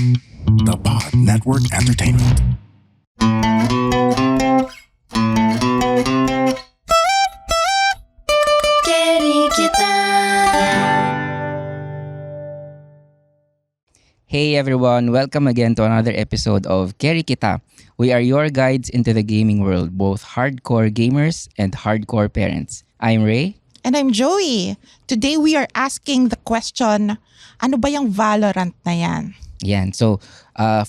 The Pod Network Entertainment. Hey everyone, welcome again to another episode of Keri Kita. We are your guides into the gaming world, both hardcore gamers and hardcore parents. I'm Ray. And I'm Joey. Today we are asking the question, ano ba yung Valorant na yan? Yan. So,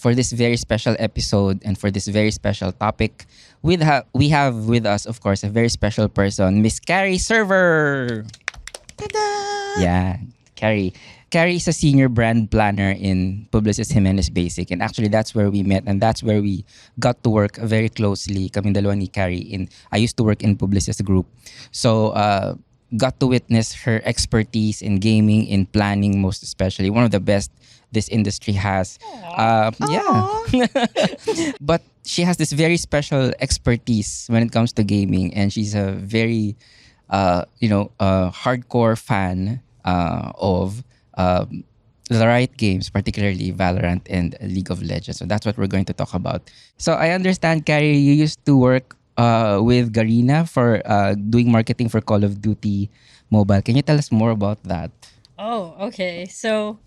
for this very special episode and for this very special topic, we have with us, of course, a very special person, Miss Carrie Server. Tada! Yeah, Carrie. Carrie is a senior brand planner in Publicis Jimenez Basic. And actually, that's where we met. And that's where we got to work very closely. Kaming dalawa ni Carrie. I used to work in Publicis Group. So, got to witness her expertise in gaming, in planning most especially. One of the best this industry has. Yeah. But she has this very special expertise when it comes to gaming. And she's a very, hardcore fan of the right games, particularly Valorant and League of Legends. So that's what we're going to talk about. So I understand, Carrie, you used to work with Garena for doing marketing for Call of Duty Mobile. Can you tell us more about that? Oh, okay. So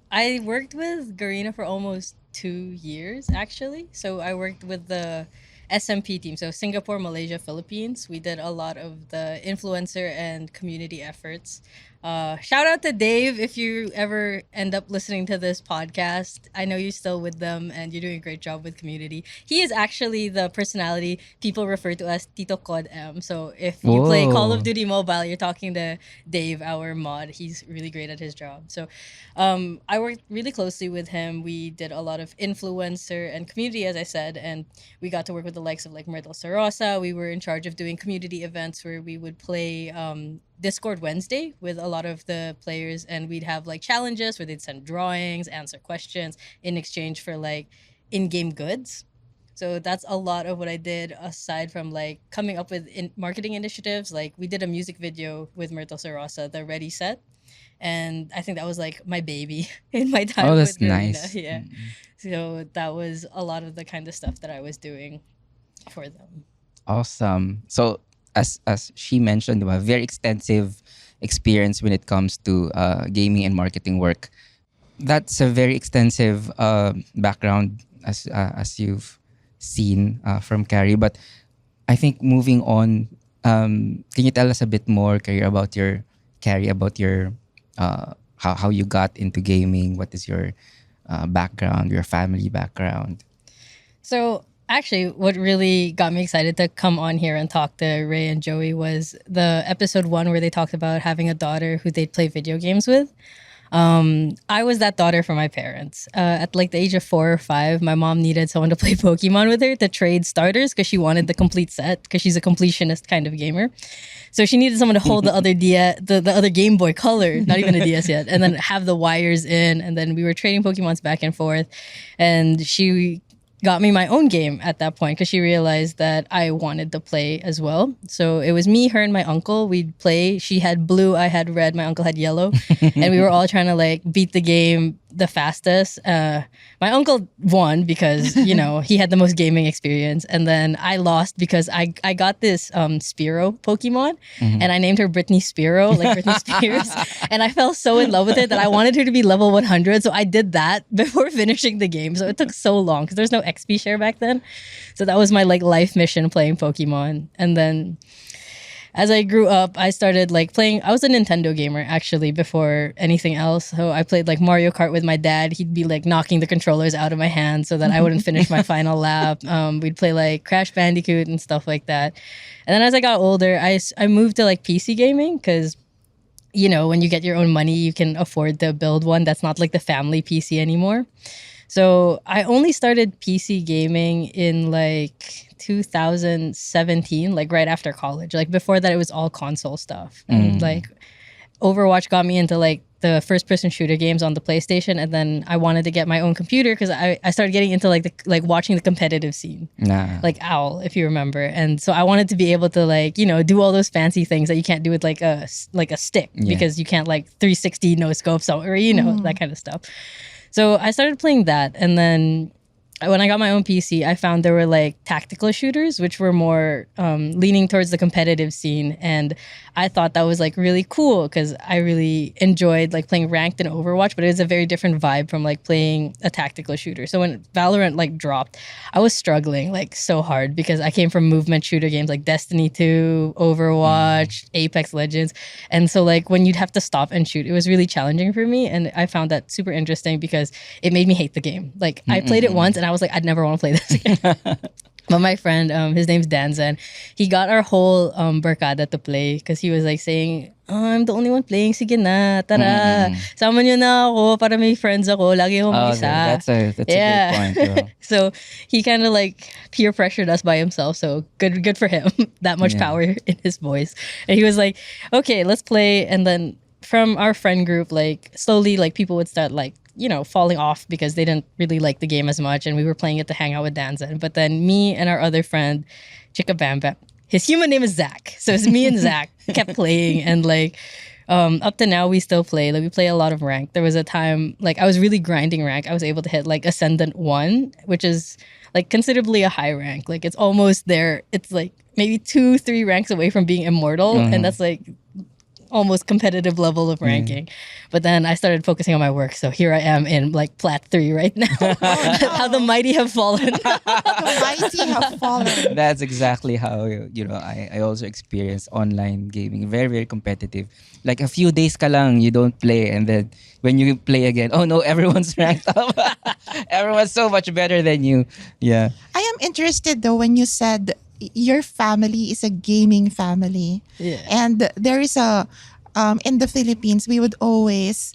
I worked with Garena for almost 2 years, actually. So I worked with the SMP team, so Singapore, Malaysia, Philippines. We did a lot of the influencer and community efforts. Shout out to Dave if you ever end up listening to this podcast. I know you're still with them and you're doing a great job with community. He is actually the personality people refer to as Tito Cod M. So if you play Call of Duty Mobile, you're talking to Dave, our mod. He's really great at his job. So I worked really closely with him. We did a lot of influencer and community, as I said, and we got to work with the likes of like Myrtle Sarosa. We were in charge of doing community events where we would play Discord Wednesday with a lot of the players, and we'd have like challenges where they'd send drawings, answer questions in exchange for like in-game goods. So that's a lot of what I did aside from like coming up with marketing initiatives. Like we did a music video with Myrtle Sarosa, the Ready Set. And I think that was like my baby in my time. Oh, that's with nice. Yeah. So that was a lot of the kind of stuff that I was doing for them. Awesome. So as she mentioned, a very extensive experience when it comes to gaming and marketing work. That's a very extensive background as you've seen from Carrie. But I think moving on, can you tell us a bit more, Carrie, about your how you got into gaming? What is your background, your family background? So actually, what really got me excited to come on here and talk to Ray and Joey was the episode 1 where they talked about having a daughter who they'd play video games with. I was that daughter for my parents. At like the age of 4 or 5, my mom needed someone to play Pokemon with her to trade starters because she wanted the complete set because she's a completionist kind of gamer. So she needed someone to hold the other the other Game Boy Color, not even a DS yet, and then have the wires in, and then we were trading Pokemons back and forth, and she got me my own game at that point because she realized that I wanted to play as well. So it was me, her, and my uncle. We'd play. She had blue, I had red, my uncle had yellow. And we were all trying to like beat the game the fastest. My uncle won because, he had the most gaming experience. And then I lost because I got this Spearow Pokemon and I named her Britney Spearow, like Britney Spears. And I fell so in love with it that I wanted her to be level 100. So I did that before finishing the game. So it took so long because there's no XP share back then. So that was my like life mission playing Pokemon. And then as I grew up, I started like playing. I was a Nintendo gamer actually before anything else. So I played like Mario Kart with my dad. He'd be like knocking the controllers out of my hand so that I wouldn't finish my final lap. We'd play like Crash Bandicoot and stuff like that. And then as I got older, I moved to like PC gaming because, when you get your own money, you can afford to build one that's not like the family PC anymore. So I only started PC gaming in like 2017, like right after college. Like before that, it was all console stuff. And like Overwatch got me into like the first person shooter games on the PlayStation. And then I wanted to get my own computer because I started getting into like watching the competitive scene. Like OWL, if you remember. And so I wanted to be able to like, do all those fancy things that you can't do with like a stick because you can't like 360 no scope, so, or, that kind of stuff. So I started playing that, and then when I got my own PC, I found there were like tactical shooters, which were more leaning towards the competitive scene, and I thought that was like really cool because I really enjoyed like playing ranked in Overwatch, but it was a very different vibe from like playing a tactical shooter. So when Valorant like dropped, I was struggling like so hard because I came from movement shooter games like Destiny 2, Overwatch, Apex Legends, and so like when you'd have to stop and shoot, it was really challenging for me, and I found that super interesting because it made me hate the game. Like I played it once and I was like, I'd never want to play this again. But my friend, his name's Danzen, he got our whole barkada to play because he was like saying, oh, I'm the only one playing. Sige na, tara. Sama niyo na ako para may friends ako. Lagi akong Oh, isa. that's a great point. Bro. So he kind of like peer pressured us by himself. So good for him. That much power in his voice. And he was like, okay, let's play. And then from our friend group, like slowly, like people would start like, you know, falling off because they didn't really like the game as much, and we were playing it to hang out with Danza. But then me and our other friend, Chika Bam Bam, his human name is Zach. So it's me and Zach kept playing, and like up to now we still play. Like we play a lot of rank. There was a time like I was really grinding rank. I was able to hit like Ascendant 1, which is like considerably a high rank. Like it's almost there. It's like maybe 2-3 ranks away from being immortal, and that's like almost competitive level of ranking. But then I started focusing on my work, so here I am in like plat 3 right now. How the mighty have fallen. The mighty have fallen. That's exactly how I also experienced online gaming. Very, very competitive. Like a few days ka lang you don't play, and then when you play again, oh no, everyone's ranked up. Everyone's so much better than you. Yeah. I am interested though when you said your family is a gaming family. Yeah. And there is a in the Philippines we would always,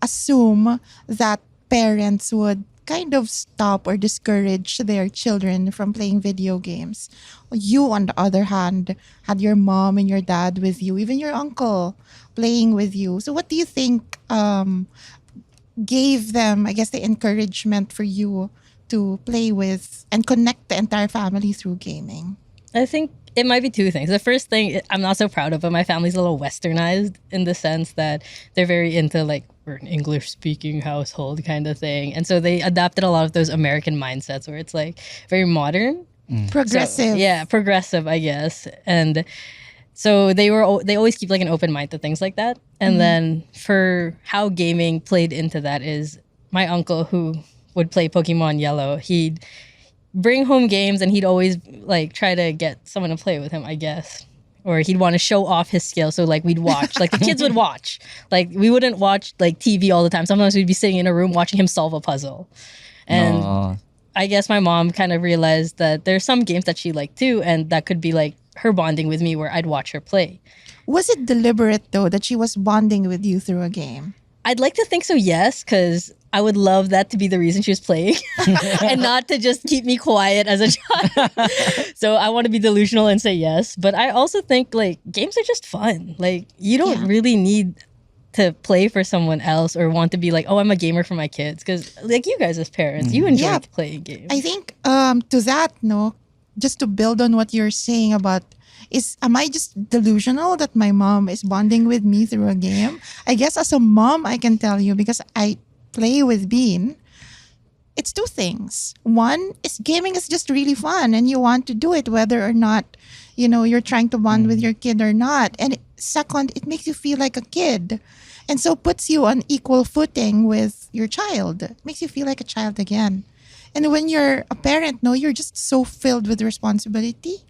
assume that parents would kind of stop or discourage their children from playing video games. You, on the other hand, had your mom and your dad with you, even your uncle playing with you. So what do you think gave them, I guess, the encouragement for you to play with and connect the entire family through gaming? I think it might be two things. The first thing I'm not so proud of, but my family's a little westernized in the sense that they're very into like we're an English speaking household kind of thing. And so they adopted a lot of those American mindsets where it's like very modern. Progressive. So, yeah, progressive, I guess. And so they always keep like an open mind to things like that. And then for how gaming played into that is my uncle who would play Pokemon Yellow, he'd bring home games and he'd always like try to get someone to play with him, I guess. Or he'd want to show off his skill. So like we'd watch, like the kids would watch. Like we wouldn't watch like TV all the time. Sometimes we'd be sitting in a room watching him solve a puzzle. And I guess my mom kind of realized that there's some games that she liked too, and that could be like her bonding with me where I'd watch her play. Was it deliberate though that she was bonding with you through a game? I'd like to think so, yes, because I would love that to be the reason she was playing and not to just keep me quiet as a child. So I want to be delusional and say yes. But I also think like games are just fun. Like you don't really need to play for someone else or want to be like, oh, I'm a gamer for my kids. Because like you guys as parents, you enjoy playing games. I think to that, just to build on what you're saying about am I just delusional that my mom is bonding with me through a game? I guess as a mom, I can tell you because I play with Bean. It's two things. One is gaming is just really fun and you want to do it whether or not, you're trying to bond with your kid or not. And second, it makes you feel like a kid. And so puts you on equal footing with your child. It makes you feel like a child again. And when you're a parent, you're just so filled with responsibility.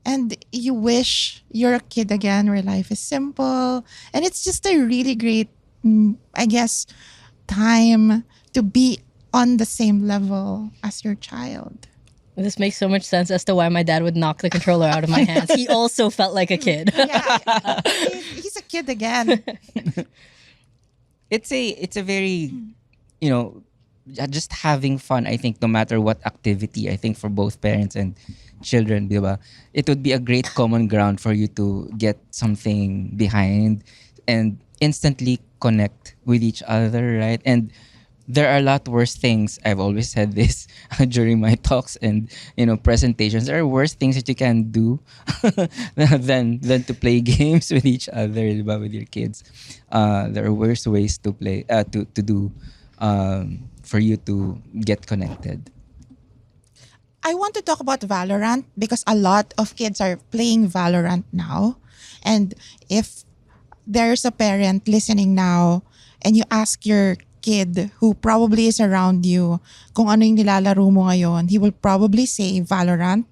And you wish you're a kid again where life is simple. And it's just a really great, I guess, time to be on the same level as your child. This makes so much sense as to why my dad would knock the controller out of my hands. He also felt like a kid. Yeah, he's a kid again. It's a very, just having fun, I think, no matter what activity, I think for both parents and children, diba? It would be a great common ground for you to get something behind and instantly connect with each other, right? And there are a lot worse things. I've always said this during my talks and presentations. There are worse things that you can do than to play games with each other, diba, with your kids. There are worse ways to play to do for you to get connected. I want to talk about Valorant because a lot of kids are playing Valorant now. And if there's a parent listening now and you ask your kid who probably is around you kung ano yung nilalaro mo ngayon, he will probably say Valorant.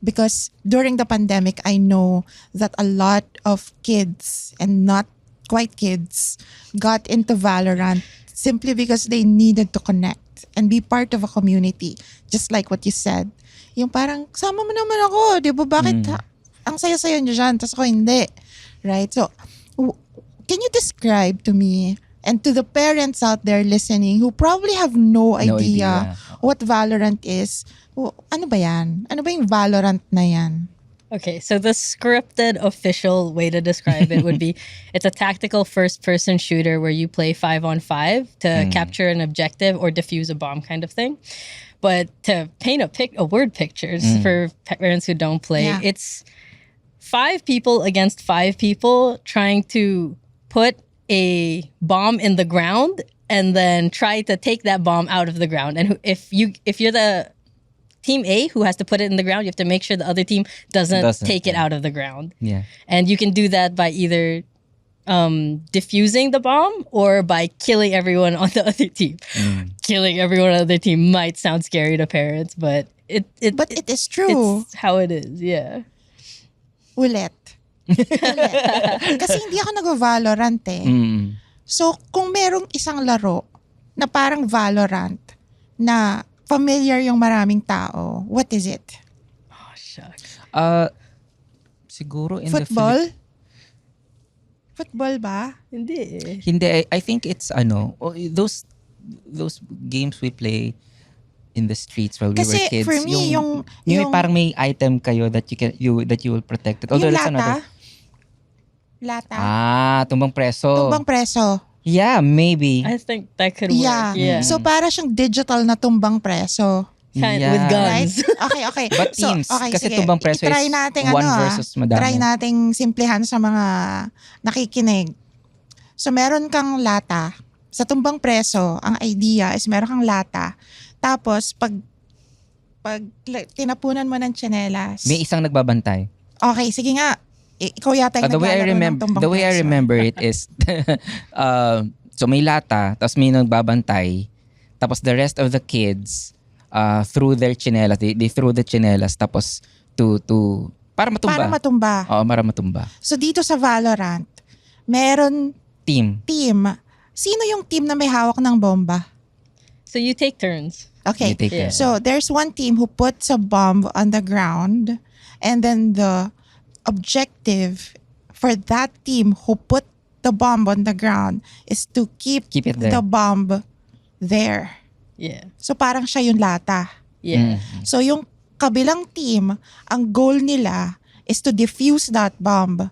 Because during the pandemic, I know that a lot of kids and not quite kids got into Valorant simply because they needed to connect and be part of a community. Just like what you said. Yung parang, sama mo naman ako, di ba? Bakit ang saya-saya nyo dyan, tas ako hindi. Right? So, can you describe to me and to the parents out there listening who probably have no idea what Valorant is, ano ba yan? Ano ba yung Valorant na yan? Okay, so the scripted official way to describe it would be it's a tactical first-person shooter where you play 5-on-5 to capture an objective or defuse a bomb kind of thing. But to paint a word pictures for parents who don't play, it's 5 people against 5 people trying to put a bomb in the ground and then try to take that bomb out of the ground. And if you're the Team A who has to put it in the ground, you have to make sure the other team doesn't take it out of the ground. Yeah. And you can do that by either diffusing the bomb or by killing everyone on the other team. Killing everyone on the other team might sound scary to parents, but it is true. It's how it is, yeah. Ulit. Kasi hindi ako nag-Valorant eh. So, kung merong isang laro na parang Valorant na familiar yung maraming tao, what is it? Oh, shucks. Siguro in Football? Football ba? Hindi. I think it's those games we play in the streets while we were Kasi kids. for me, yung parang may item kayo that you will protect it. Although yung that's lata. another. Lata. Tumbang preso. Tumbang preso. Yeah, maybe. I think that could work. Yeah. So para siyang digital na tumbang preso. Kind Yeah. with Right? guns. Okay. But So, teams, okay, kasi sige. tumbang preso I-try is natin, one versus madami. Try nating simplihan sa mga nakikinig. So meron kang lata. Sa tumbang preso, ang idea is meron kang lata. Tapos pag tinapunan mo ng tsinelas. May isang nagbabantay. Okay, sige nga. Ikaw yata yung The way I remember it is so may lata, tapos may nagbabantay, tapos the rest of the kids threw their chinelas, they threw the chinelas tapos to para matumba. Oo, para matumba. So dito sa Valorant, meron Team. Sino yung team na may hawak ng bomba? So you take turns. Okay. You take Yeah. it. So there's one team who puts a bomb on the ground, and then the objective for that team who put the bomb on the ground is to keep it there. the bomb there. Yeah. So parang siya yung lata. Yeah. So yung kabilang team, ang goal nila is to defuse that bomb.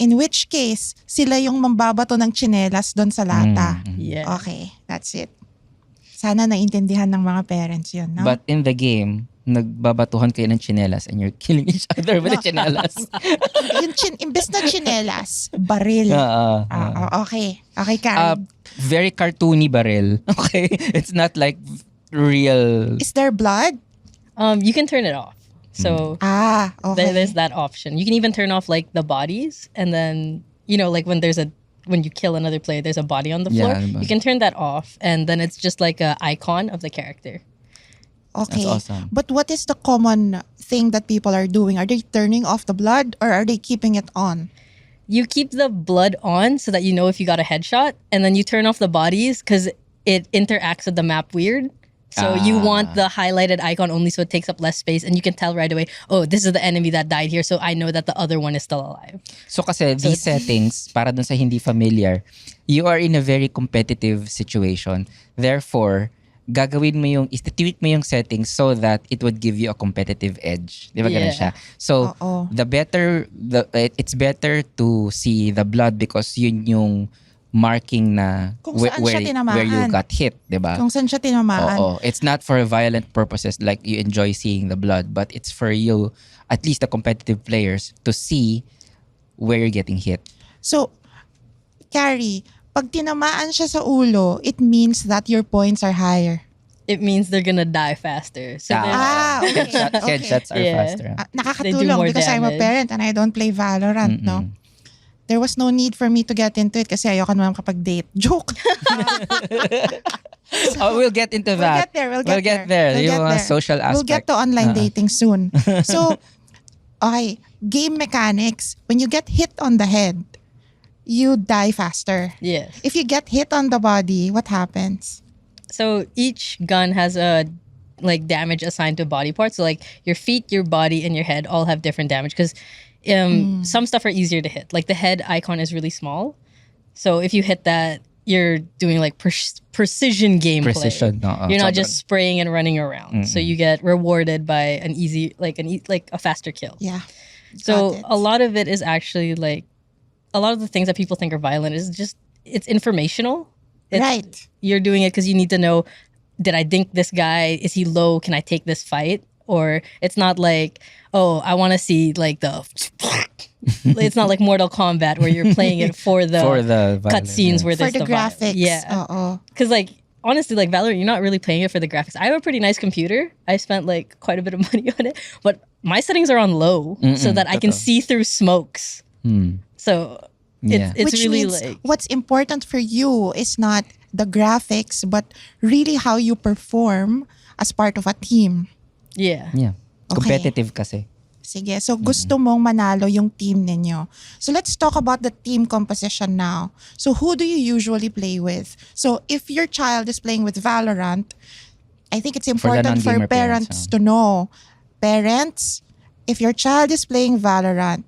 In which case, sila yung mambabato ng tsinelas doon sa lata. Yeah. Okay, that's it. Sana naintindihan ng mga parents yun, no? But in the game, nagbabatuhan kayo ng chinelas and you're killing each other with the chinelas. Imbes na tsinelas, baril. Okay. Okay, Karen. Very cartoony baril. Okay? It's not like real. Is there blood? You can turn it off. So Okay. there's that option. You can even turn off like the bodies, and then like when you kill another player, there's a body on the floor. Yeah, You can turn that off, and then it's just like an icon of the character. Okay. That's awesome. But what is the common thing that people are doing? Are they turning off the blood or are they keeping it on? You keep the blood on so that you know if you got a headshot, and then you turn off the bodies because it interacts with the map weird. So you want the highlighted icon only so it takes up less space, and you can tell right away, oh, this is the enemy that died here, so I know that the other one is still alive. So kasi these settings, para dun sa hindi familiar, you are in a very competitive situation. Therefore, gagawin mo istitute mo yung settings so that it would give you a competitive edge. Di ba ganun siya? So, Oo. it's better to see the blood because yun yung marking na Kung saan siya tinamaan. where you got hit, diba? Kung saan siya tinamaan. Oo. It's not for violent purposes like you enjoy seeing the blood, but it's for you, at least the competitive players, to see where you're getting hit. So, Carrie, pag tinamaan siya sa ulo, it means that your points are higher. It means they're gonna die faster. So Okay. Headshots are Yeah. faster. They do Nakakatulong more because I'm a damage. parent and I don't play Valorant, no? There was no need for me to get into it kasi ayoko naman kapag date. Joke. We'll get into that. We'll get there. Yung mga social aspect. We'll get to online dating soon. So, okay, game mechanics. When you get hit on the head, you die faster. Yes. If you get hit on the body, what happens? So each gun has a like damage assigned to body parts. So like your feet, your body, and your head all have different damage because some stuff are easier to hit. Like the head icon is really small. So if you hit that, you're doing like precision gameplay. Precision, You're not just spraying and running around. So you get rewarded by an easy, like a faster kill. Yeah. So Got it. a lot of it is actually like a lot of the things that people think are violent is just it's informational. Right. You're doing it because you need to know, did I dink this guy? Is he low? Can I take this fight? Or it's not like, oh, I want to see like the. It's not like Mortal Kombat where you're playing it for the cutscenes where For there's the violence. graphics. Yeah. Because like honestly, like Valorant, you're not really playing it for the graphics. I have a pretty nice computer. I spent like quite a bit of money on it, but my settings are on low so that I can see through smokes. So it's Which really means like what's important for you is not the graphics, but really how you perform as part of a team. yeah. Yeah. Competitive kasi. Sige, so gusto mong manalo yung team ninyo. So let's talk about the team composition now. So who do you usually play with? So if your child is playing with Valorant, I think it's important for non-gamer parents to know. Parents, if your child is playing Valorant,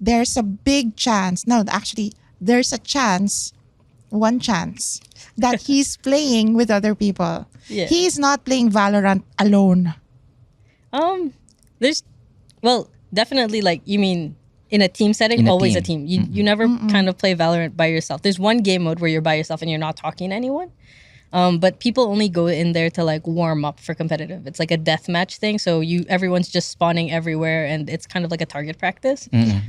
there's a big chance, no, actually, there's a chance, one chance, that he's playing with other people. Yeah. He's not playing Valorant alone. There's definitely like you mean in a team setting, In a always a team. team. You never kind of play Valorant by yourself. There's one game mode where you're by yourself and you're not talking to anyone. But people only go in there to like warm up for competitive. It's like a deathmatch thing. So everyone's just spawning everywhere and it's kind of like a target practice.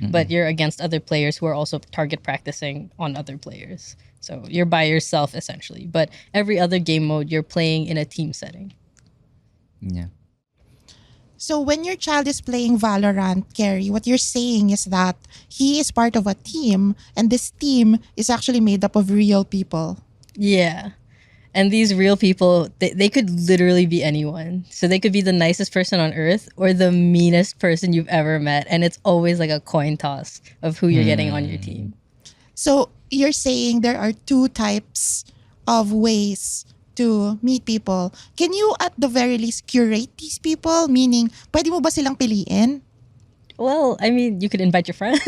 But you're against other players who are also target practicing on other players. So you're by yourself essentially. But every other game mode you're playing in a team setting. Yeah. So when your child is playing Valorant, Carrie, what you're saying is that he is part of a team and this team is actually made up of real people. Yeah. And these real people, they could literally be anyone. So they could be the nicest person on earth or the meanest person you've ever met. And it's always like a coin toss of who you're getting on your team. So you're saying there are two types of ways to meet people. Can you at the very least curate these people? Meaning, pwede mo ba silang piliin? Well, I mean, you could invite your friends.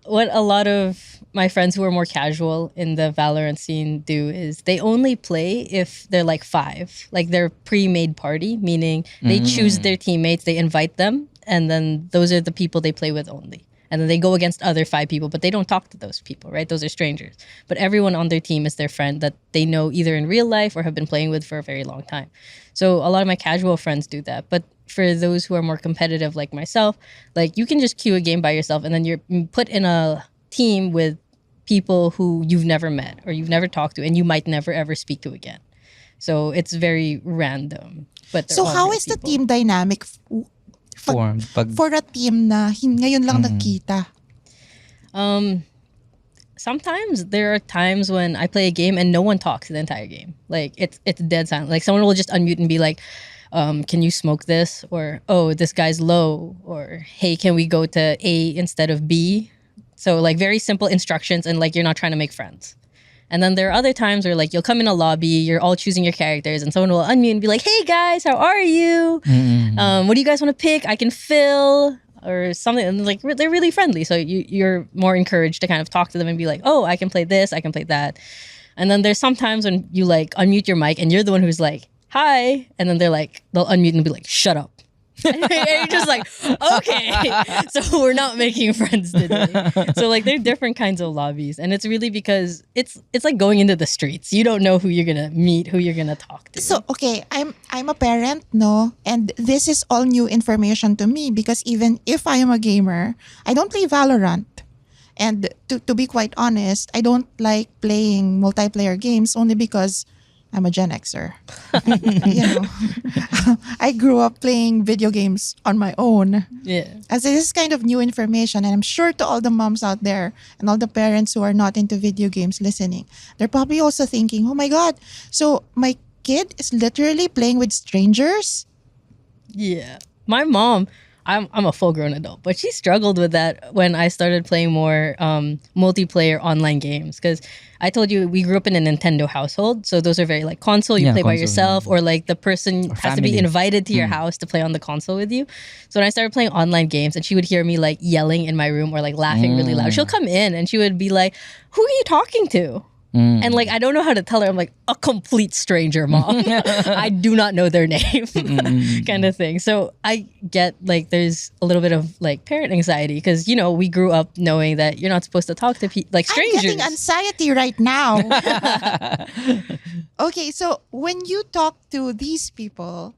What a lot of my friends who are more casual in the Valorant scene do is they only play if they're like 5. Like they're pre-made party, meaning they choose their teammates, they invite them, and then those are the people they play with only. And then they go against other 5 people, but they don't talk to those people, right? Those are strangers. But everyone on their team is their friend that they know either in real life or have been playing with for a very long time. So a lot of my casual friends do that. But for those who are more competitive like myself, like you can just queue a game by yourself and then you're put in a team with people who you've never met or you've never talked to and you might never ever speak to again. So it's very random. But So how is the team dynamic Formed. for a team na ngayon lang nagkita? Sometimes there are times when I play a game and no one talks the entire game. Like it's dead silent. Like someone will just unmute and be like, can you smoke this? Or, oh, this guy's low. Or, hey, can we go to A instead of B? So like very simple instructions and like you're not trying to make friends. And then there are other times where like you'll come in a lobby, you're all choosing your characters and someone will unmute and be like, hey guys, how are you? What do you guys want to pick? I can fill or something. And like they're really friendly. So you're more encouraged to kind of talk to them and be like, oh, I can play this, I can play that. And then there's sometimes when you like unmute your mic and you're the one who's like, hi. And then they'll unmute and be like, shut up. And you're just like, okay, so we're not making friends today. So like there are different kinds of lobbies, and it's really because it's like going into the streets. You don't know who you're gonna meet, who you're gonna talk to. So okay, I'm a parent, no, and this is all new information to me because even if I am a gamer, I don't play Valorant. And to be quite honest, I don't like playing multiplayer games only because I'm a Gen Xer. You know, I grew up playing video games on my own. Yeah. As it is kind of new information, and I'm sure to all the moms out there and all the parents who are not into video games listening, they're probably also thinking, oh my God, so my kid is literally playing with strangers? Yeah. My mom, I'm a full grown adult, but she struggled with that when I started playing more multiplayer online games. Because I told you we grew up in a Nintendo household, so those are very like console. You Yeah, play by console, yourself, or like the person has to be family. invited to your house to play on the console with you. So when I started playing online games, and she would hear me like yelling in my room or like laughing really loud, she'll come in and she would be like, "Who are you talking to?" And like I don't know how to tell her. I'm like, a complete stranger, mom. I do not know their name, kind of thing. So I get like there's a little bit of like parent anxiety because you know we grew up knowing that you're not supposed to talk to like strangers. I'm getting anxiety right now. Okay, so when you talk to these people,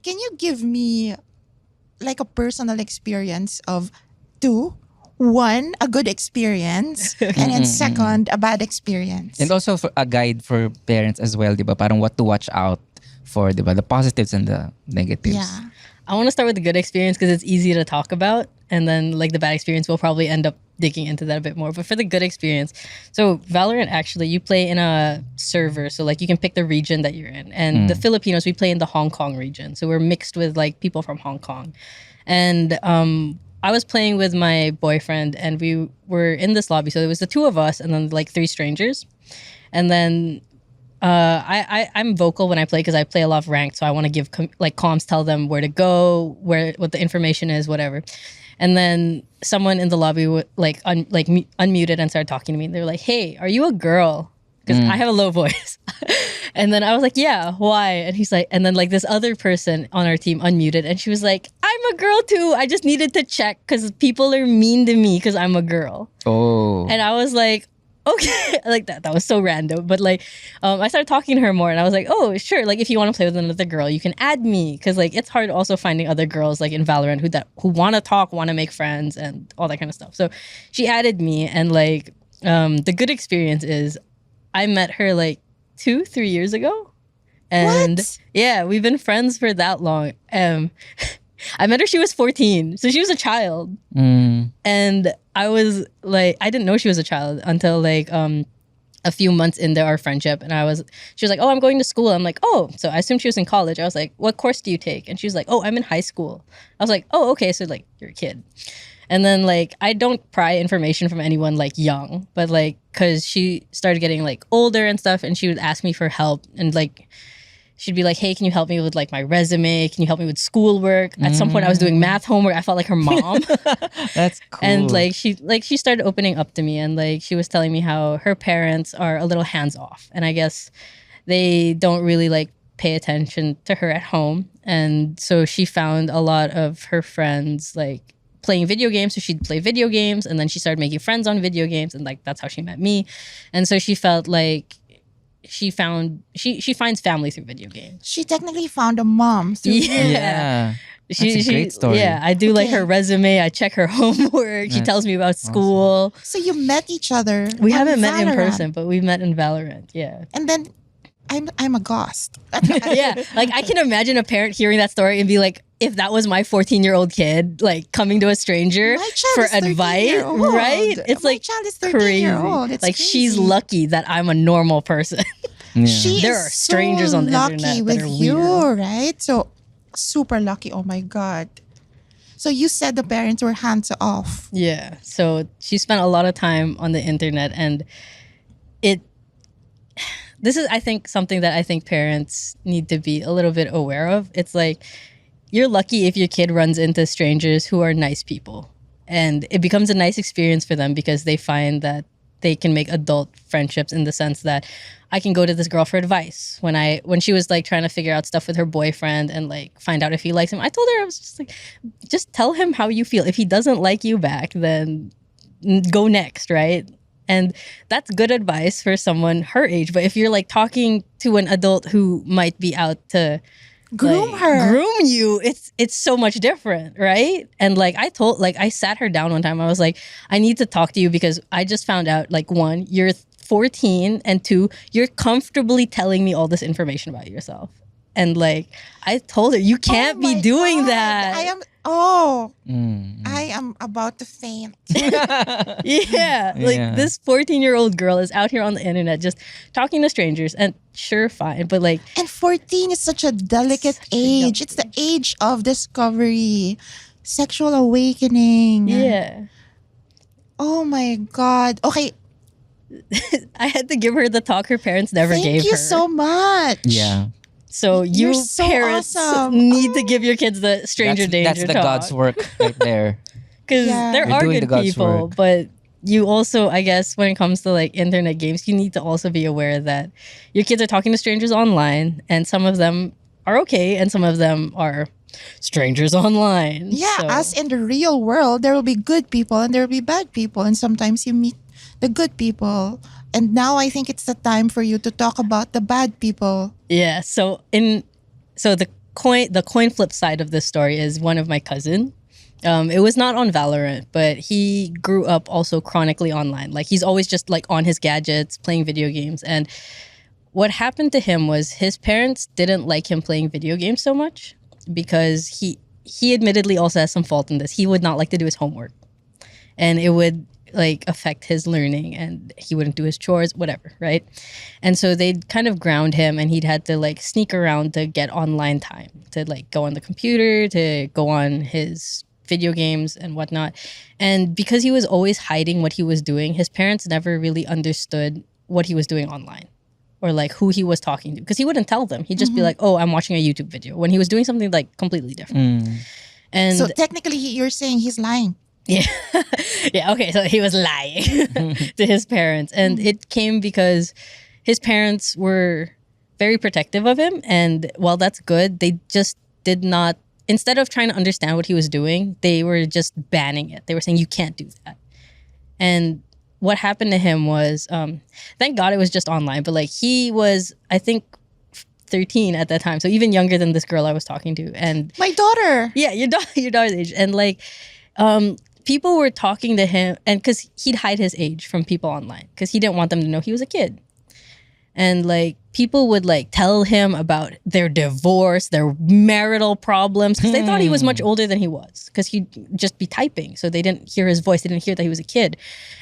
can you give me like a personal experience of two? One, a good experience, and then second, a bad experience. And also for a guide for parents as well, di ba? Parang what to watch out for, di ba? The positives and the negatives. Yeah. I want to start with the good experience because it's easy to talk about, and then like the bad experience, we'll probably end up digging into that a bit more. But for the good experience, so Valorant actually, you play in a server, so like you can pick the region that you're in, and the Filipinos, we play in the Hong Kong region, so we're mixed with like people from Hong Kong, and I was playing with my boyfriend, and we were in this lobby. So it was the two of us, and then like three strangers, and then. I'm vocal when I play because I play a lot of ranked, so I want to give like comms, tell them where to go, what the information is, whatever. And then someone in the lobby would unmuted and started talking to me. They were like, "Hey, are you a girl?" Because I have a low voice. And then I was like, "Yeah, why?" And he's like, and then like this other person on our team unmuted, and she was like, "I'm a girl too. I just needed to check because people are mean to me because I'm a girl." Oh. And I was like, okay, like that was so random, but like I started talking to her more, and I was like, oh sure, like if you want to play with another girl you can add me, because like it's hard also finding other girls like in Valorant who want to talk, want to make friends and all that kind of stuff. So she added me, and like the good experience is I met her like 2-3 years ago, and What? yeah, we've been friends for that long. I met her, she was 14, so she was a child. And I was like, I didn't know she was a child until like a few months into our friendship. And she was like, "Oh, I'm going to school." I'm like, "Oh," so I assumed she was in college. I was like, "What course do you take?" And she was like, "Oh, I'm in high school." I was like, "Oh, okay, so like you're a kid." And then like I don't pry information from anyone like young, but like because she started getting like older and stuff, and she would ask me for help, and like she'd be like, "Hey, can you help me with like my resume? Can you help me with schoolwork?" At some point I was doing math homework. I felt like her mom. That's cool. And like she started opening up to me, and like she was telling me how her parents are a little hands off, and I guess they don't really like pay attention to her at home. And so she found a lot of her friends like playing video games, so she'd play video games, and then she started making friends on video games, and like that's how she met me. And so she felt like she finds family through video games. She technically found a mom through yeah. That's a great story. Yeah, I do like her resume. I check her homework. She tells me about school. So you met each other. We on haven't met in Valorant. person, but we met in Valorant. Yeah. And then I'm a ghost. Yeah. Like I can imagine a parent hearing that story and be like, if that was my 14-year-old kid, like coming to a stranger My child for is 13 advice, year old. right? It's My like child is 13 crazy. year old. It's like she's crazy. lucky that I'm a normal person. Yeah. She There is are strangers so on the lucky internet that with are you, weird. right? So super lucky. Oh my God. So you said the parents were hands off. Yeah. So she spent a lot of time on the internet, and this is, I think, something that I think parents need to be a little bit aware of. It's like you're lucky if your kid runs into strangers who are nice people, and it becomes a nice experience for them because they find that they can make adult friendships in the sense that I can go to this girl for advice when she was like trying to figure out stuff with her boyfriend and like find out if he likes him. I told her, I was just like, just tell him how you feel. If he doesn't like you back, then go next, right? And that's good advice for someone her age. But if you're like talking to an adult who might be out to Groom like, her. groom you, it's so much different, right? And like I sat her down one time. I was like, I need to talk to you because I just found out, like, one, you're 14, and two, you're comfortably telling me all this information about yourself. And like I told her, you can't be my doing God. that. I am about to faint. Yeah, like Yeah. this 14-year-old girl is out here on the internet just talking to strangers, and sure, fine, but like, And 14 is such a delicate Such a young age. It's the age of discovery, sexual awakening. yeah, Oh my God. Okay. I had to give her the talk her parents never Thank gave you her. so much. Yeah. So You're you so parents awesome. need to give your kids the stranger danger That's the talk. God's work right there. Because Yeah. there You're are doing good the God's people, work. but you also, I guess, when it comes to like internet games, you need to also be aware that your kids are talking to strangers online, and some of them are okay, and some of them are strangers online. Yeah, So- as in the real world, there will be good people and there will be bad people. And sometimes you meet the good people. And now I think it's the time for you to talk about the bad people. Yeah. So the coin flip side of this story is one of my cousin. It was not on Valorant, but he grew up also chronically online. Like he's always just like on his gadgets, playing video games. And what happened to him was his parents didn't like him playing video games so much because he admittedly also has some fault in this. He would not like to do his homework, and it would like affect his learning, and he wouldn't do his chores, whatever, right? And so they'd kind of ground him, and he'd had to like sneak around to get online time, to like go on the computer, to go on his video games and whatnot. And because he was always hiding what he was doing, his parents never really understood what he was doing online or like who he was talking to, because he wouldn't tell them. He'd just be like, oh, I'm watching a YouTube video, when he was doing something like completely different. And So technically, you're saying he's lying. yeah. Yeah, okay. So he was lying to his parents. And it came because his parents were very protective of him. And while that's good, they just did not, instead of trying to understand what he was doing, they were just banning it. They were saying, you can't do that. And what happened to him was, thank God it was just online, but like he was, I think, 13 at that time. So even younger than this girl I was talking to. And My daughter. yeah, your daughter's age. And like, people were talking to him, and because he'd hide his age from people online because he didn't want them to know he was a kid. And like people would like tell him about their divorce, their marital problems, because they thought he was much older than he was, because he'd just be typing. So they didn't hear his voice. They didn't hear that he was a kid.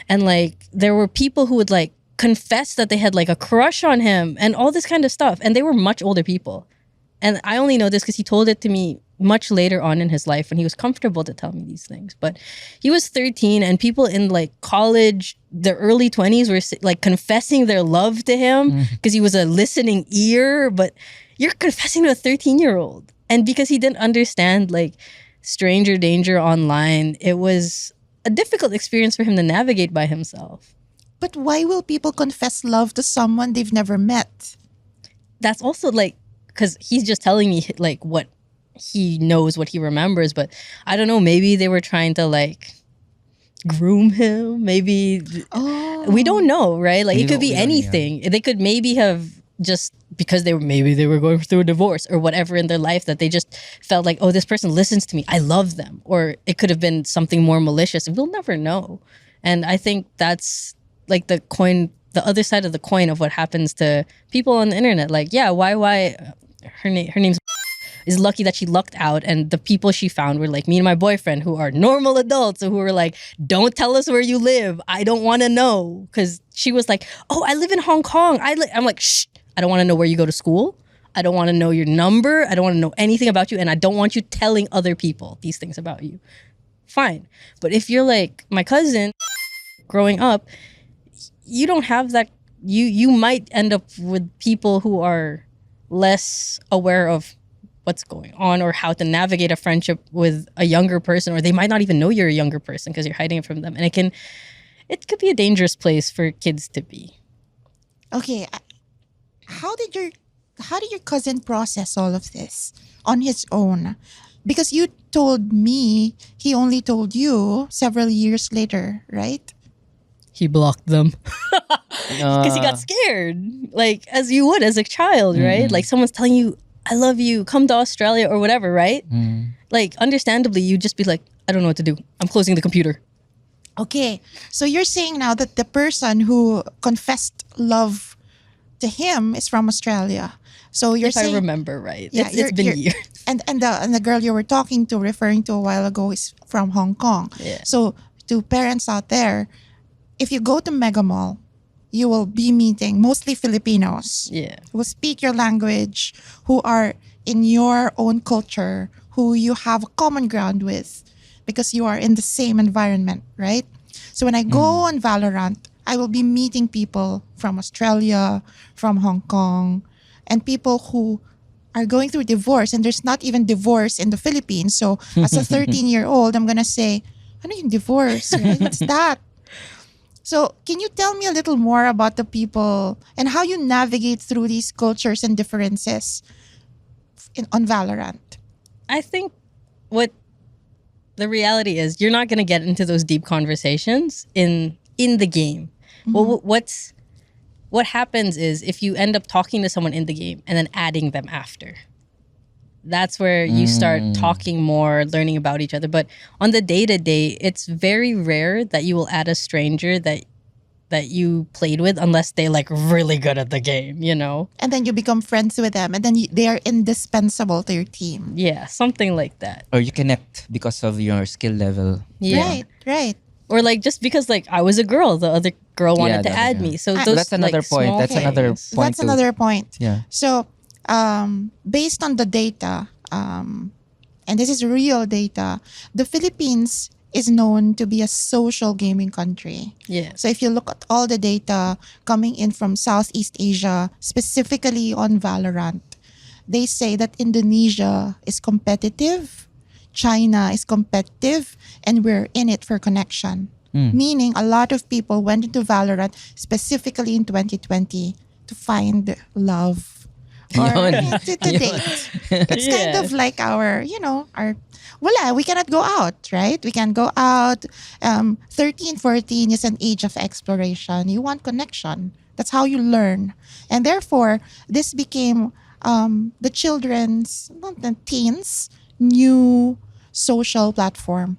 And like there were people who would like confess that they had like a crush on him and all this kind of stuff. And they were much older people. And I only know this because he told it to me much later on in his life when he was comfortable to tell me these things. But he was 13, and people in like college, their early 20s, were like confessing their love to him because he was a listening ear. But you're confessing to a 13-year-old. And because he didn't understand like stranger danger online, it was a difficult experience for him to navigate by himself. But why will people confess love to someone they've never met? That's also like, because he's just telling me like what he knows, what he remembers, but I don't know, maybe they were trying to like groom him, maybe. We don't know, right? Like We it could don't- be we don't, anything. They could maybe have just, because they were going through a divorce or whatever in their life, that they just felt like, oh, this person listens to me, I love them. Or it could have been something more malicious. We'll never know. And I think that's like the other side of the coin of what happens to people on the internet. Like, yeah, why her name's is lucky that she lucked out, and the people she found were like me and my boyfriend, who are normal adults, who were like, don't tell us where you live, I don't want to know. Because she was like, oh, I live in Hong Kong. I'm like, shh, I don't want to know where you go to school, I don't want to know your number, I don't want to know anything about you, and I don't want you telling other people these things about you. Fine. But if you're like my cousin growing up, you don't have that. You might end up with people who are less aware of what's going on or how to navigate a friendship with a younger person, or they might not even know you're a younger person because you're hiding it from them. And it could be a dangerous place for kids to be. Okay, how did your cousin process all of this on his own? Because you told me he only told you several years later, right? He blocked them because he got scared, like as you would as a child, right? Like someone's telling you, "I love you, come to Australia" or whatever, right? Like understandably, you just be like, "I don't know what to do. I'm closing the computer." Okay, so you're saying now that the person who confessed love to him is from Australia. So you're If I saying, remember right, yeah, it's been years. and the girl you were referring to a while ago is from Hong Kong. Yeah. So to parents out there, if you go to Mega Mall, you will be meeting mostly Filipinos Yeah. who speak your language, who are in your own culture, who you have a common ground with because you are in the same environment, right? So when I go on Valorant, I will be meeting people from Australia, from Hong Kong, and people who are going through divorce, and there's not even divorce in the Philippines. So as a 13-year-old, I'm gonna say, ano yung divorce, right? What's that? So can you tell me a little more about the people and how you navigate through these cultures and differences on Valorant? I think what the reality is, you're not going to get into those deep conversations in the game. Well, what happens is if you end up talking to someone in the game and then adding them after, that's where you start talking more, learning about each other. But on the day-to-day, it's very rare that you will add a stranger that you played with unless they like really good at the game, you know? And then you become friends with them, and then they are indispensable to your team. Yeah, something like that. Or you connect because of your skill level. Yeah. Right. Or like just because like I was a girl, the other girl wanted to that- add yeah. me. So Ah, those that's another like, point. small That's another things. point. That's another point. Yeah. So, based on the data, and this is real data, the Philippines is known to be a social gaming country. Yeah. So if you look at all the data coming in from Southeast Asia, specifically on Valorant, they say that Indonesia is competitive, China is competitive, and we're in it for connection. Meaning a lot of people went into Valorant specifically in 2020 to find love or Yun. to Yun. date. It's kind Yeah. of like we cannot go out, right? We can go out. 13, 14 is an age of exploration. You want connection. That's how you learn. And therefore, this became the children's, not the teens, new social platform.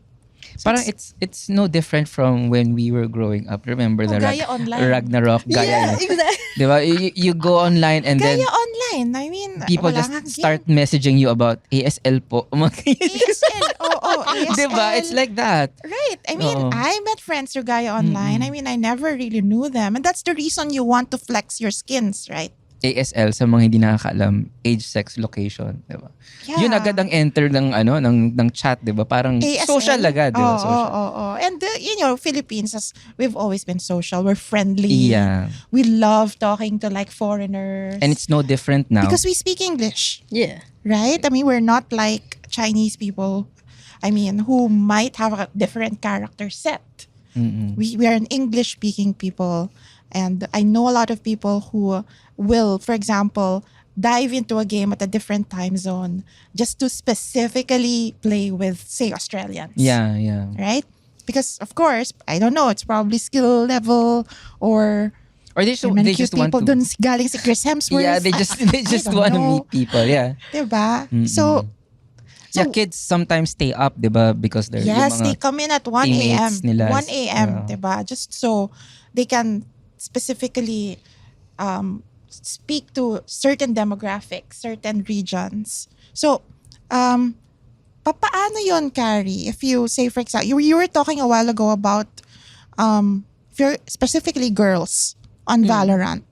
So Parang it's no different from when we were growing up. Remember the Gaya online. Ragnarok, Gaya. exactly. Diba? You go online and Gaya then online. I mean, people wala just nga game. start messaging you about ASL po. ASL. ASL. Diba? It's like that. Right. I mean, Oo. I met friends through Gaia Online. I mean, I never really knew them. And that's the reason you want to flex your skins, right? ASL sa mga hindi nakakaalam, age, sex, location, 'di ba? Yeah. Yun agad ang enter ng chat, 'di ba? Parang ASL. social agad, 'di ba? Social. Oh. And Philippines, we've always been social. We're friendly. Yeah. We love talking to like foreigners. And it's no different now. because we speak English, Yeah. right? I mean, we're not like Chinese people. I mean, who might have a different character set. We are an English-speaking people. And I know a lot of people who will, for example, dive into a game at a different time zone just to specifically play with, say, Australians. yeah. Right? Because, of course, I don't know, it's probably skill level or Or they many just cute want people to. dun galing si Chris Hemsworth. Yeah, they just don't want to know. meet people. Yeah. Diba? So, Yeah, kids sometimes stay up, 'di ba? Because they're yes, yung mga they come in at 1 a.m. teammates nila. 1 a.m. Yeah. Diba? Just so they can specifically speak to certain demographics, certain regions. So, papaano yon, Carrie? If you say, for example, you were talking a while ago about if you're specifically girls on Valorant.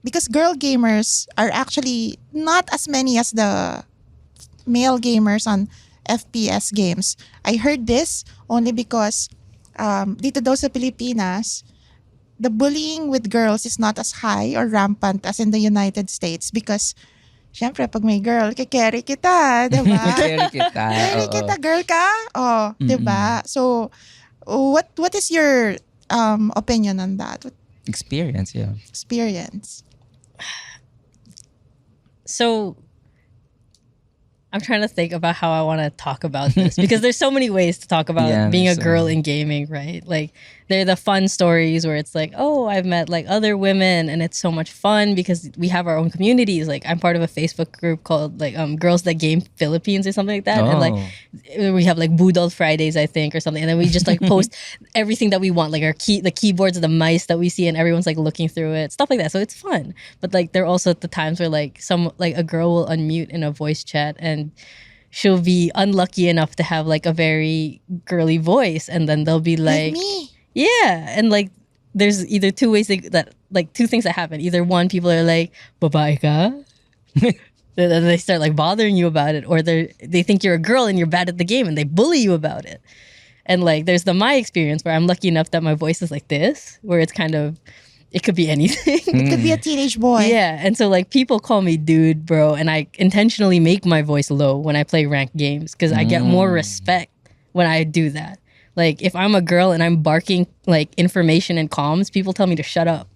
Because girl gamers are actually not as many as the male gamers on FPS games. I heard this only because dito daw sa Pilipinas, the bullying with girls is not as high or rampant as in the United States because syempre pag may girl, kikerry kita, diba? Carry kita. Carry oo. kita, girl ka? Oh, diba? So, what is your opinion on that? What Experience, yeah. experience? So I'm trying to think about how I want to talk about this because there's so many ways to talk about Yeah, being a there's so girl many. in gaming, right? Like they're the fun stories where it's like, oh, I've met like other women and it's so much fun because we have our own communities. Like I'm part of a Facebook group called like Girls That Game Philippines or something like that. And like we have like Budol Fridays, I think, or something. And then we just like post everything that we want, like the keyboards, the mice that we see, and everyone's like looking through it, stuff like that. So it's fun. But like there are also the times where like a girl will unmute in a voice chat and she'll be unlucky enough to have like a very girly voice, and then they'll be Like like, me. yeah, and like there's either two ways that like two things that happen. Either one, people are like, babae ka? Then they start like bothering you about it, or they think you're a girl and you're bad at the game and they bully you about it. And like there's my experience where I'm lucky enough that my voice is like this, where it's kind of, it could be anything. It could be a teenage boy. Yeah, and so like people call me dude, bro, and I intentionally make my voice low when I play ranked games because I get more respect when I do that. Like if I'm a girl and I'm barking like information and comms, people tell me to shut up.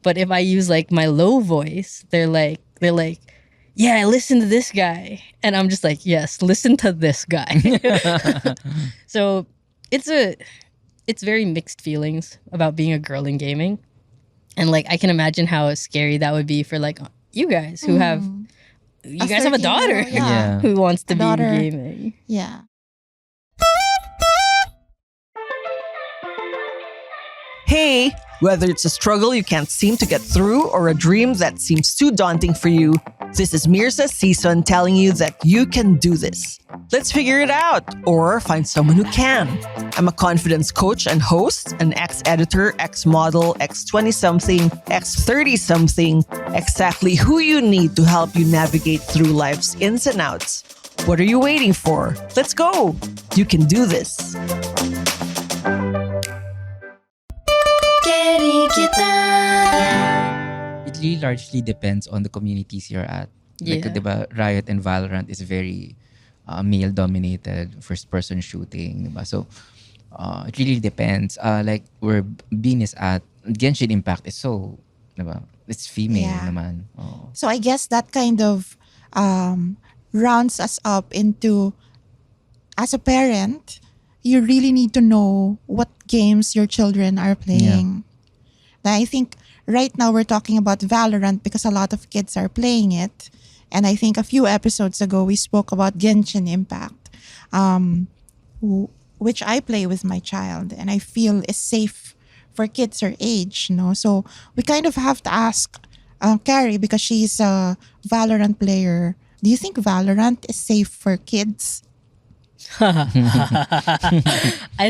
But if I use like my low voice, they're like, yeah, listen to this guy, and I'm just like, yes, listen to this guy. So it's very mixed feelings about being a girl in gaming. And like I can imagine how scary that would be for like you guys who have you guys have a 13-year-old, daughter yeah. who wants to A be in daughter. gaming. Yeah. Hey, whether it's a struggle you can't seem to get through or a dream that seems too daunting for you, this is Mirza Season telling you that you can do this. Let's figure it out or find someone who can. I'm a confidence coach and host, an ex-editor, ex-model, ex-20-something, ex-30-something, exactly who you need to help you navigate through life's ins and outs. What are you waiting for? Let's go! You can do this. It really largely depends on the communities you're at. Like, Yeah. diba, Riot and Valorant is very male-dominated, first-person shooting, diba? So, it really depends. Like, where Bean is at, Genshin Impact is so, diba? It's female Yeah. naman. Oh. So I guess that kind of rounds us up into, as a parent, you really need to know what games your children are playing. I think right now we're talking about Valorant because a lot of kids are playing it. And I think a few episodes ago we spoke about Genshin Impact, which I play with my child and I feel is safe for kids her age. So we kind of have to ask Carrie, because she's a Valorant player. Do you think Valorant is safe for kids? I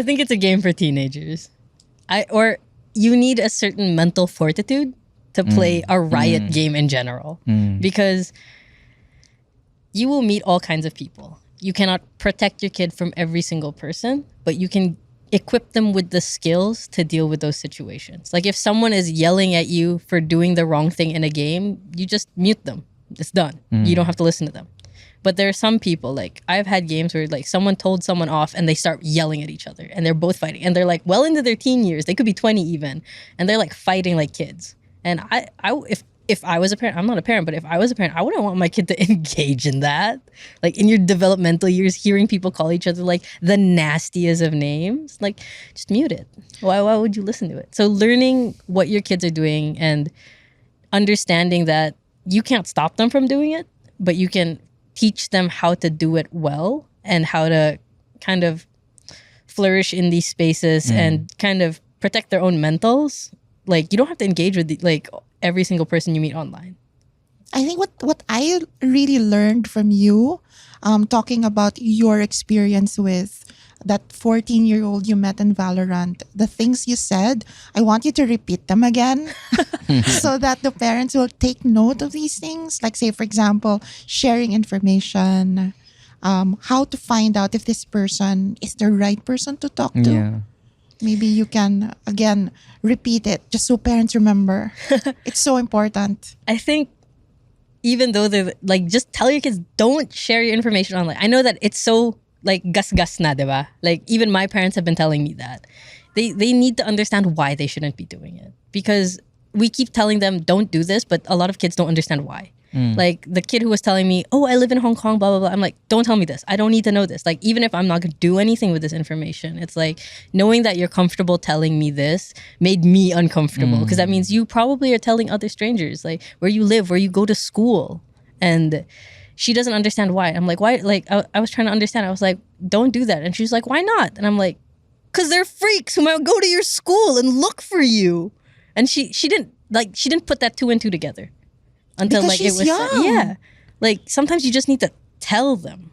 think it's a game for teenagers. Or you need a certain mental fortitude to play a Riot game in general. Because you will meet all kinds of people. You cannot protect your kid from every single person, but you can equip them with the skills to deal with those situations. Like if someone is yelling at you for doing the wrong thing in a game, you just mute them. It's done. You don't have to listen to them. But there are some people, like I've had games where like someone told someone off and they start yelling at each other and they're both fighting and they're like well into their teen years. They could be 20 even, and they're like fighting like kids. And if I was a parent, I'm not a parent, but if I was a parent, I wouldn't want my kid to engage in that. Like in your developmental years, hearing people call each other like the nastiest of names, like just mute it. Why would you listen to it? So learning what your kids are doing and understanding that you can't stop them from doing it, but you can teach them how to do it well and how to kind of flourish in these spaces and kind of protect their own mentals. Like you don't have to engage with like every single person you meet online. I think what I really learned from you, talking about your experience with that 14-year-old you met in Valorant, the things you said, I want you to repeat them again so that the parents will take note of these things. Like say, for example, sharing information, how to find out if this person is the right person to talk to. Yeah. Maybe you can, again, repeat it just so parents remember. It's so important. I think even though they're like, just tell your kids, don't share your information online. I know that it's so like gas na, diba? Like even my parents have been telling me that. they need to understand why they shouldn't be doing it, because we keep telling them don't do this, but a lot of kids don't understand why. Like the kid who was telling me, oh, I live in Hong Kong, blah, blah, blah. I'm like, don't tell me this. I don't need to know this. Like, even if I'm not going to do anything with this information, it's like knowing that you're comfortable telling me this made me uncomfortable, because that means you probably are telling other strangers, like, where you live, where you go to school. And she doesn't understand why. I'm like, why? Like, I was trying to understand. I was like, don't do that. And she's like, why not? And I'm like, because they're freaks who might go to your school and look for you. And she didn't put that two and two together until Because like she's it was young. yeah. Like sometimes you just need to tell them,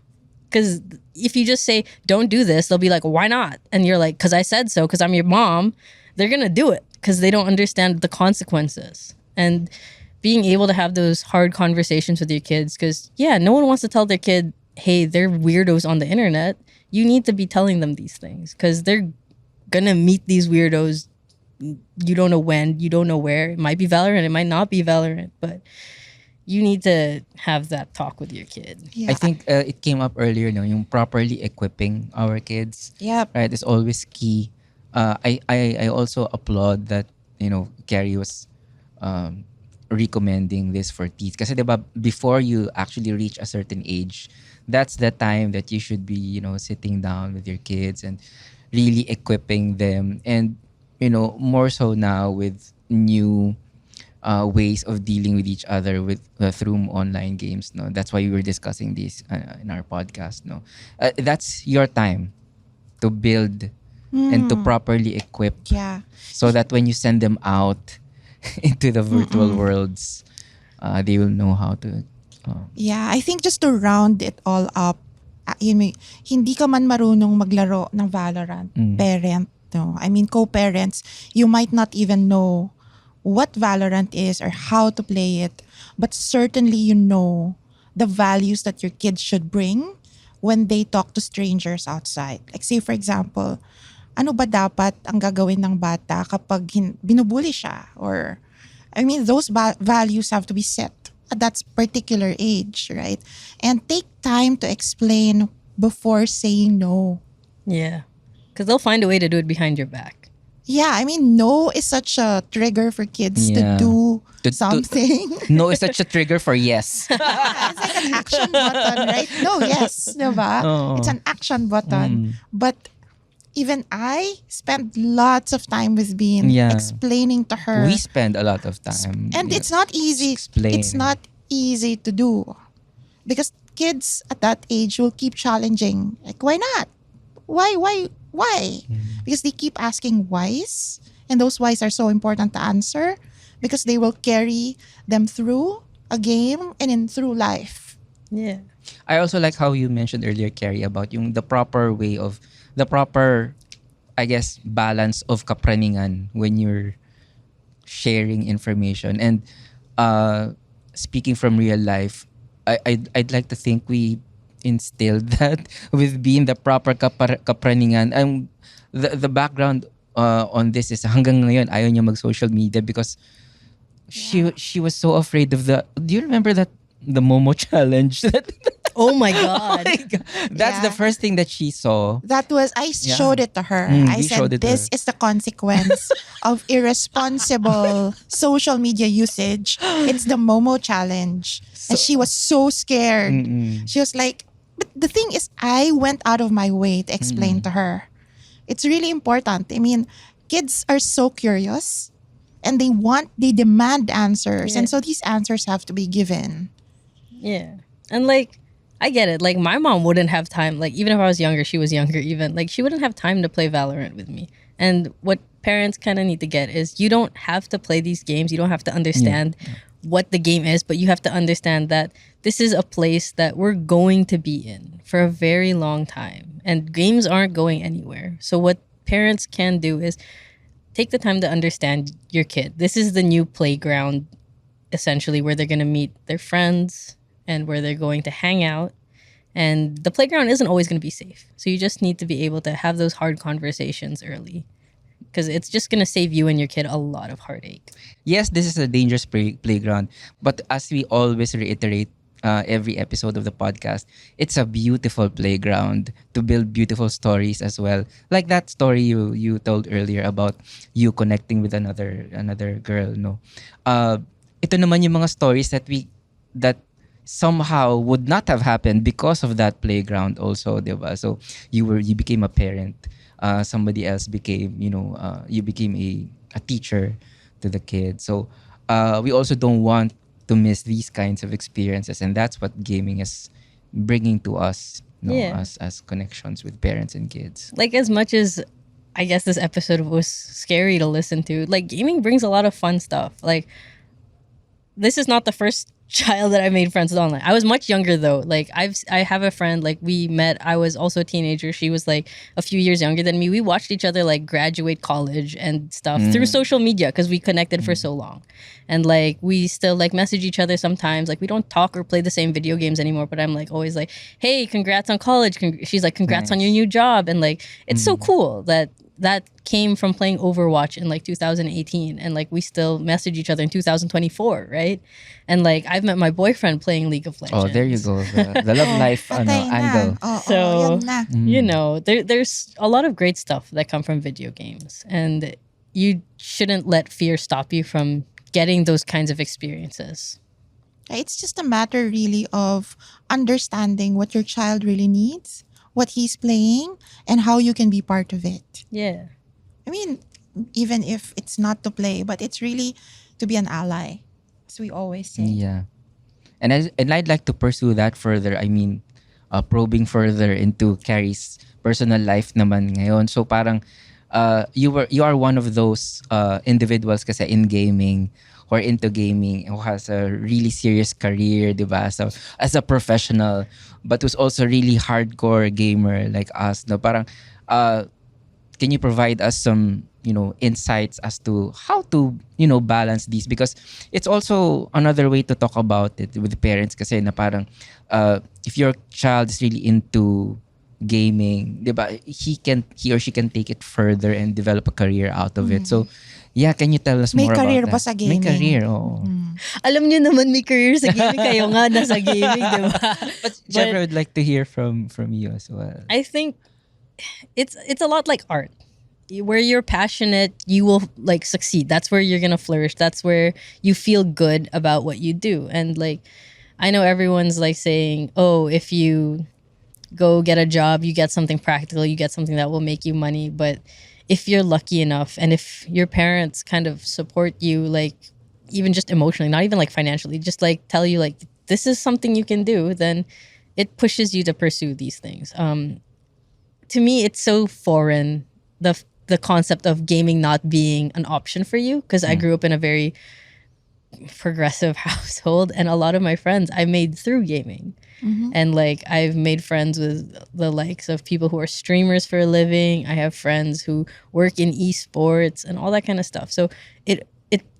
because if you just say don't do this, they'll be like, why not? And you're like, because I said so, because I'm your mom. They're gonna do it because they don't understand the consequences. And being able to have those hard conversations with your kids, because no one wants to tell their kid, hey, they're weirdos on the internet. You need to be telling them these things, because they're gonna meet these weirdos. You don't know when, you don't know where. It might be Valorant, it might not be Valorant, but you need to have that talk with your kid. Yeah. I think it came up earlier, no, yung properly equipping our kids. Yep. Right, is always key. I also applaud that, Carrie was recommending this for teens. Kasi diba, before you actually reach a certain age, that's the time that you should be, sitting down with your kids and really equipping them. And, more so now with new ways of dealing with each other with through online games. No, that's why we were discussing this in our podcast. No, that's your time to build and to properly equip, Yeah. so that when you send them out into the virtual worlds, they will know how to. Yeah, I think just to round it all up, hindi ka man marunong maglaro ng Valorant, parent, no? I mean, co-parents, you might not even know what Valorant is or how to play it, but certainly you know the values that your kids should bring when they talk to strangers outside. Like say for example, ano ba dapat ang gagawin ng bata kapag binubuli siya? Or, I mean, those values have to be set at that particular age, right? And take time to explain before saying no. Yeah, because they'll find a way to do it behind your back. Yeah, I mean, no is such a trigger for kids to Yeah. do To- something. No is such a trigger for yes. Yeah, it's like an action button, right? No, yes, diba? Oo. It's an action button. But even I spent lots of time with Bean Yeah. explaining to her. We spend a lot of time. And it's not easy. Explain. It's not easy to do. Because kids at that age will keep challenging. Like, why not? Why? Because they keep asking whys. And those whys are so important to answer because they will carry them through a game and in through life. Yeah. I also like how you mentioned earlier, Carrie, about the proper way of the proper, I guess, balance of kapraningan when you're sharing information. And speaking from real life, I'd like to think we instilled that with being the proper kapraningan. The background on this is hanggang ngayon ayaw niya mag-social media because she was so afraid of the. Do you remember that the Momo challenge? Oh my God. That's the Yeah. first thing that she saw. That was, I showed it to her. I you showed said, it to this her." is the consequence of irresponsible social media usage. It's the Momo challenge. And she was so scared. She was like, but the thing is, I went out of my way to explain to her. It's really important. I mean, kids are so curious and they demand answers. Yeah. And so these answers have to be given. Yeah. And like, I get it. Like, my mom wouldn't have time. Like, even if I was younger, she was younger even. Like, she wouldn't have time to play Valorant with me. And what parents kind of need to get is you don't have to play these games. You don't have to understand what the game is, but you have to understand that this is a place that we're going to be in for a very long time. And games aren't going anywhere. So what parents can do is take the time to understand your kid. This is the new playground, essentially, where they're going to meet their friends and where they're going to hang out. And the playground isn't always going to be safe. So you just need to be able to have those hard conversations early, because it's just going to save you and your kid a lot of heartache. Yes, this is a dangerous playground, but as we always reiterate, every episode of the podcast, it's a beautiful playground to build beautiful stories as well. Like that story you told earlier about you connecting with another girl, no. Ito naman yung mga stories that somehow would not have happened because of that playground also, 'di ba? So you became a parent. Somebody else became, you became a teacher to the kids. So we also don't want to miss these kinds of experiences, and that's what gaming is bringing to us, Yeah. as connections with parents and kids. Like, as much as I guess this episode was scary to listen to, like, gaming brings a lot of fun stuff. Like, this is not the first child that I made friends with online. I was much younger though. Like, I have a friend, like, we met, I was also a teenager. She was like a few years younger than me. We watched each other like graduate college and stuff through social media because we connected for so long. And like, we still like message each other sometimes. Like, we don't talk or play the same video games anymore, but I'm like always like, hey, congrats on college. She's like, congrats on your new job. And like, it's so cool that came from playing Overwatch in like 2018, and like we still message each other in 2024, right? And like, I've met my boyfriend playing League of Legends. Oh, there you go. The love life Patay na. angle. Oo, yan na. You know, there's a lot of great stuff that come from video games, and you shouldn't let fear stop you from getting those kinds of experiences. It's just a matter really of understanding what your child really needs, what he's playing, and how you can be part of it. Yeah. I mean, even if it's not to play, but it's really to be an ally, as we always say. Yeah. And I'd like to pursue that further. I mean, probing further into Carrie's personal life naman ngayon. So parang you are one of those individuals kasi in gaming who are into gaming, who has a really serious career, diba? So as a professional, but who's also really hardcore gamer like us. No, parang can you provide us some insights as to how to balance these, because it's also another way to talk about it with the parents kasi na parang if your child is really into gaming, diba, he or she can take it further and develop a career out of it. So yeah, can you tell us May more about that? career pa sa gaming. May career, oo. Alam nyo naman, may career sa gaming. Kayo nga nasa gaming, di ba? But Jeff, I would like to hear from you as well. I think it's a lot like art. Where you're passionate, you will like succeed. That's where you're gonna flourish. That's where you feel good about what you do. And like, I know everyone's like saying, oh, if you go get a job, you get something practical, you get something that will make you money. But if you're lucky enough, and if your parents kind of support you, like even just emotionally, not even like financially, just like tell you like this is something you can do, then it pushes you to pursue these things. To me, it's so foreign, the concept of gaming not being an option for you, because I grew up in a very progressive household, and a lot of my friends I made through gaming. And like, I've made friends with the likes of people who are streamers for a living. I have friends who work in esports and all that kind of stuff. So it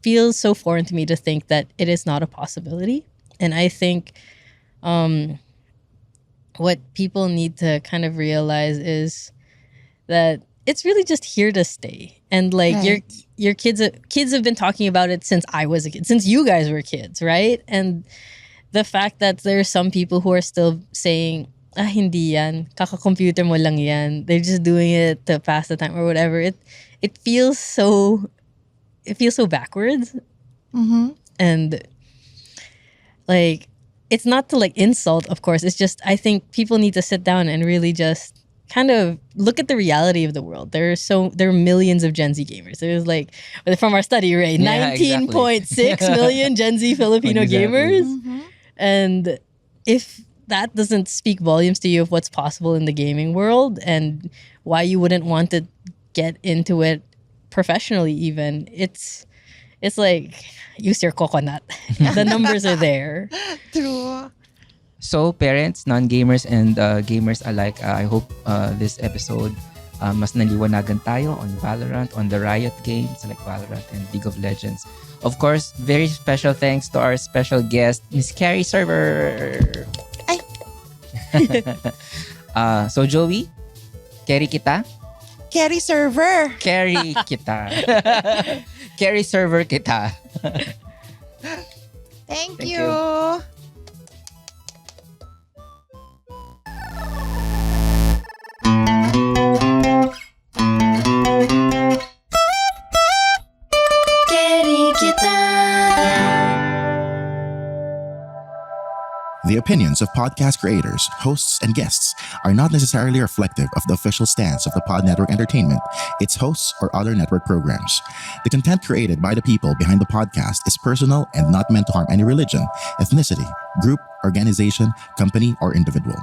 feels so foreign to me to think that it is not a possibility. And I think what people need to kind of realize is that it's really just here to stay. And like, Right. your kids have been talking about it since I was a kid, since you guys were kids, right? And the fact that there are some people who are still saying, hindi yan, kaka-computer mo lang yan, they're just doing it to pass the time or whatever. It feels so backwards. And like, it's not to like insult, of course. It's just, I think people need to sit down and really just kind of look at the reality of the world. There are millions of Gen Z gamers. There's like, from our study, right, Yeah, 19.6 million Gen Z Filipino Exactly. gamers. And if that doesn't speak volumes to you of what's possible in the gaming world and why you wouldn't want to get into it professionally, even, it's like, use your coconut. The numbers are there. True. So parents, non-gamers, and gamers alike, I hope this episode mas naliwanagan tayo on Valorant, on the Riot games like Valorant and League of Legends. Of course, very special thanks to our special guest, Miss Carrie Server. Ay. So Joey, carry kita? Carry server. Carry kita. Carry server kita. Thank Thank you. The opinions of podcast creators, hosts, and guests are not necessarily reflective of the official stance of the Pod Network Entertainment, its hosts, or other network programs. The content created by the people behind the podcast is personal and not meant to harm any religion, ethnicity, group, organization, company, or individual.